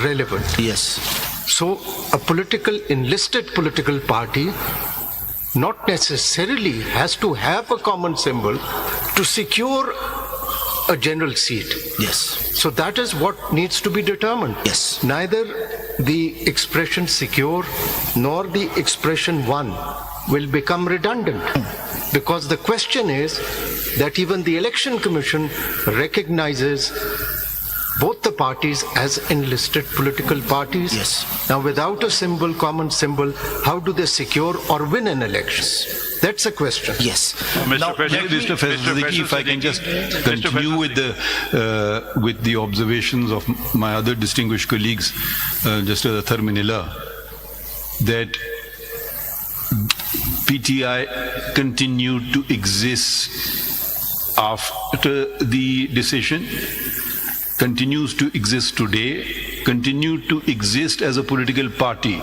relevant. Yes. So a enlisted political party not necessarily has to have a common symbol to secure a general seat. Yes. So that is what needs to be determined. Yes. Neither the expression secure nor the expression one will become redundant, because the question is that even the Election Commission recognizes both the parties as enlisted political parties. Yes. Now, without a symbol, common symbol, how do they secure or win an election? That's a question. Yes. Mr. President, Mr. Siddiqui, if I can just continue with the observations of my other distinguished colleagues, just as Athar Manila, that PTI continued to exist after the decision, continues to exist today, continued to exist as a political party,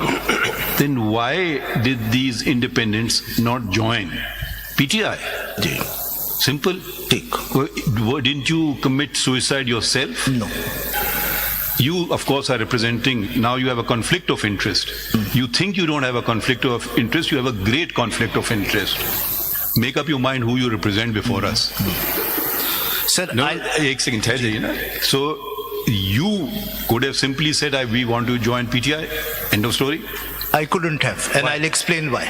then why did these independents not join PTI? Simple. Didn't you commit suicide yourself? No. You, of course, are representing, now you have a conflict of interest. You think you don't have a conflict of interest, you have a great conflict of interest. Make up your mind who you represent before us. Sir, No, एक second, ठहर जाइए ना. So you could have simply said, we want to join PTI. End of story. I couldn't have, and I'll explain why.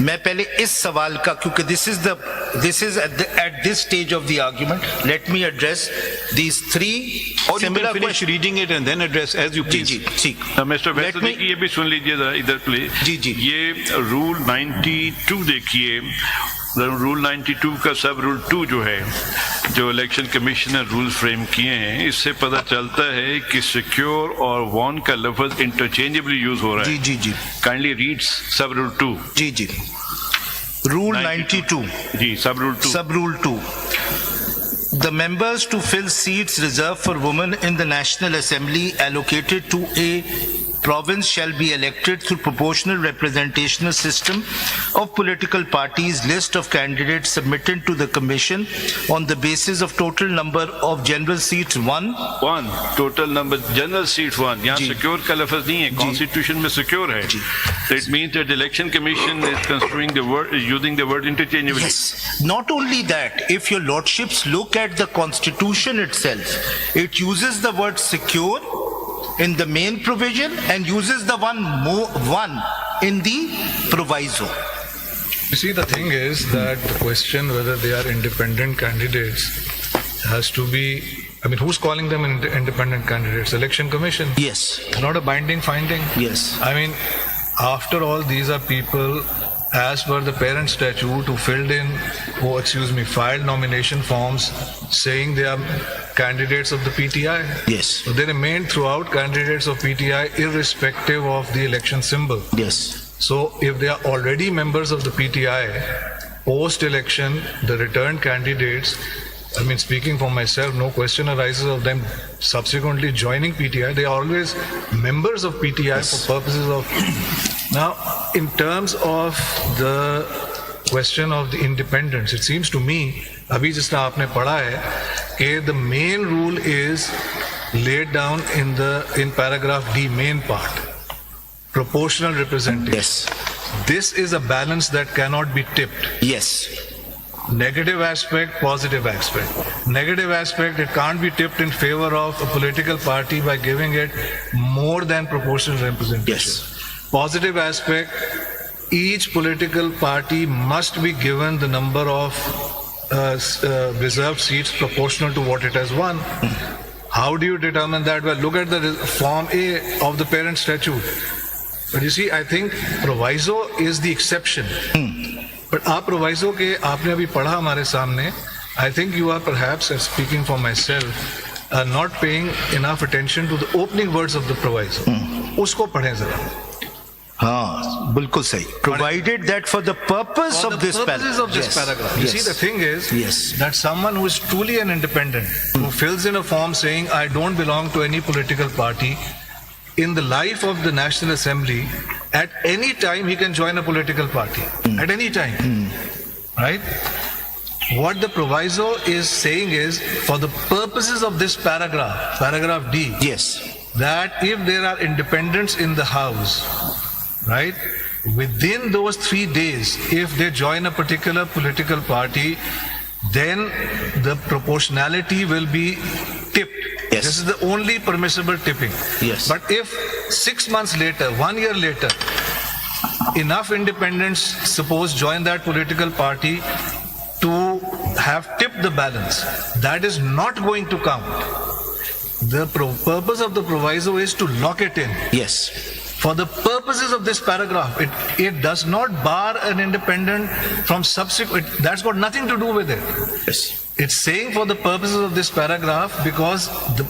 मैं पहले इस सवाल का, क्योंकि this is at this stage of the argument, let me address these three Or you similar can finish questions. reading it and then address as you please. जी, ठीक. Mister वैसे ये भी सुन लीजिए जरा इधर प्लीज. जी. ये रूल 92 देखिए. रूल 92 का सब रूल 2 जो है, जो इलेक्शन कमिश्नर रूल फ्रेम किए हैं, इससे पता चलता है कि सिक्योर और वॉन का लफ्ज इंटरचेंजेबली यूज हो रहा है. जी. काइंडली रीड्स सब रूल 2. जी. Rule 92. जी, सब rule 2. Sub Rule 2. The members to fill seats reserved for women in the National Assembly allocated to a province shall be elected through proportional representational system of political parties. List of candidates submitted to the commission on the basis of total number of general seats 1. Total number general seat 1. यहाँ जी. Secure का लफ्ज नहीं है, constitution में secure है. So it means that the election commission is construing the word, is using the word interchangeably. Yes. Not only that, if your lordships look at the constitution itself, it uses the word secure in the main provision and uses the one in the proviso. You see, the thing is that the question whether they are independent candidates has to be, who's calling them independent candidates? Election Commission. Yes. Not a binding finding. Yes. After all, these are people, as per the parent statute, who filed nomination forms saying they are candidates of the PTI. Yes. So they remain throughout candidates of PTI irrespective of the election symbol. Yes. So if they are already members of the PTI, post-election, the returned candidates, speaking for myself, no question arises of them subsequently joining PTI. They are always members of PTI. Yes. For purposes of... Now, in terms of the question of the independence, it seems to me, abhi jis tarah aapne padha hai, the main rule is laid down in paragraph D, main part. Proportional representation. Yes. This is a balance that cannot be tipped. Yes. Negative aspect, positive aspect. Negative aspect, it can't be tipped in favor of a political party by giving it more than proportional representation. Yes. Positive aspect, each political party must be given the number of reserved seats proportional to what it has won. How do you determine that? Well, look at the Form A of the parent statute. But you see, I think proviso is the exception. But आप proviso के आपने अभी पढ़ा हमारे सामने, I think you are perhaps, speaking for myself, not paying enough attention to the opening words of the proviso. उसको पढ़ें जरा. हाँ, बिल्कुल सही. Provided that for the purpose of this paragraph. You see, the thing is that someone who is truly an independent, who fills in a form saying, I don't belong to any political party, in the life of the National Assembly, at any time he can join a political party. At any time. Right? What the proviso is saying is, for the purposes of this paragraph D, Yes. that if there are independents in the house, right, within those 3 days, if they join a particular political party, then the proportionality will be tipped. Yes. This is the only permissible tipping. Yes. But if 6 months later, 1 year later, enough independents, suppose, join that political party to have tipped the balance, that is not going to count. The purpose of the proviso is to lock it in. Yes. For the purposes of this paragraph, it does not bar an independent from subsequent, that's got nothing to do with it. Yes. It's saying for the purposes of this paragraph because the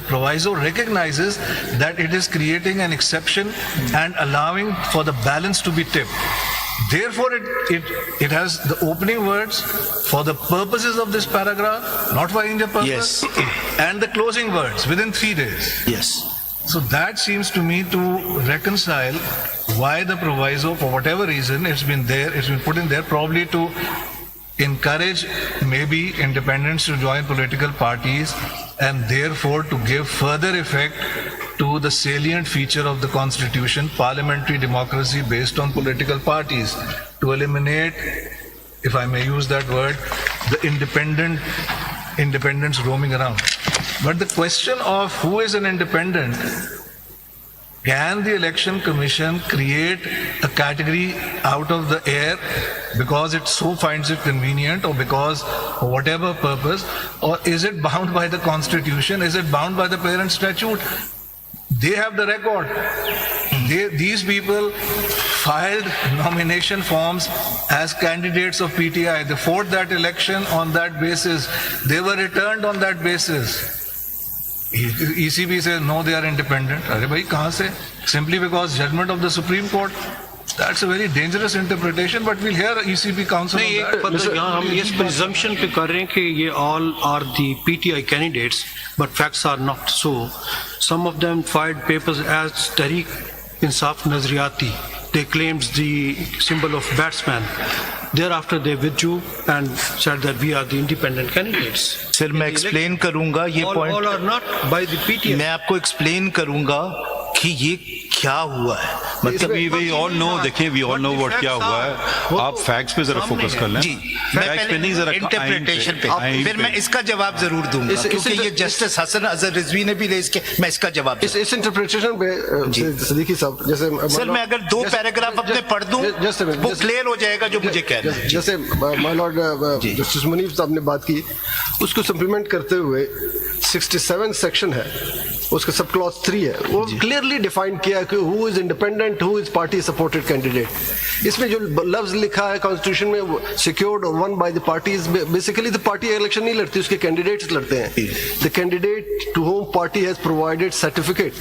proviso recognizes that it is creating an exception and allowing for the balance to be tipped. Therefore, it has the opening words for the purposes of this paragraph, not for any other purpose, Yes. and the closing words within 3 days. Yes. So that seems to me to reconcile why the proviso, for whatever reason, it's been put in there, probably to encourage maybe independents to join political parties and therefore to give further effect to the salient feature of the Constitution, parliamentary democracy based on political parties, to eliminate, if I may use that word, the independents roaming around. But the question of who is an independent, can the Election Commission create a category out of the air because it so finds it convenient or because for whatever purpose, or is it bound by the Constitution? Is it bound by the Parent Statute? They have the record. These people filed nomination forms as candidates of PTI. They fought that election on that basis. They were returned on that basis. ECB says no, they are independent. Arey bhai, kahan se? Simply because judgment of the Supreme Court. That's a very dangerous interpretation, but we'll hear ECB counsel on that. मतलब यहाँ हम इस presumption पे कर रहे हैं कि ये all are the PTI candidates, but facts are not so. Some of them filed papers as Tehreek Insaf Nazriyati. They claimed the symbol of batsman. Thereafter they withdrew and said that we are the independent candidates. Sir मैं explain करूंगा ये All point, are not by the PTI. मैं आपको explain करूंगा कि ये क्या हुआ है. मतलब we all know, देखिए we all know what क्या हुआ है. आप फैक्ट्स पे जरा फोकस कर लें. जी, मैं पहले इंटरप्रिटेशन पे, फिर मैं इसका जवाब जरूर दूंगा क्योंकि ये जस्टिस हसन अजहर रिजवी ने भी रेज किया, मैं इसका जवाब दूंगा. इस इंटरप्रिटेशन पे सदीकी साहब, जैसे सर मैं अगर 2 पैराग्राफ अपने पढ़ दूं वो क्लियर हो जाएगा जो मुझे कहना है. जैसे माय लॉर्ड जस्टिस मुनीफ साहब ने बात की, उसको सप्लीमेंट करते हुए 67 सेक्शन है, उसका सब क्लॉज 3 है, वो क्लियरली डिफाइन किया कि who is independent, who is party supported candidate. इसमें जो लफ्ज लिखा है कॉन्स्टिट्यूशन में, सिक्योर्ड और won by the parties, basically the party election नहीं लड़ती, उसके कैंडिडेट्स लड़ते हैं. The candidate to whom party has provided certificate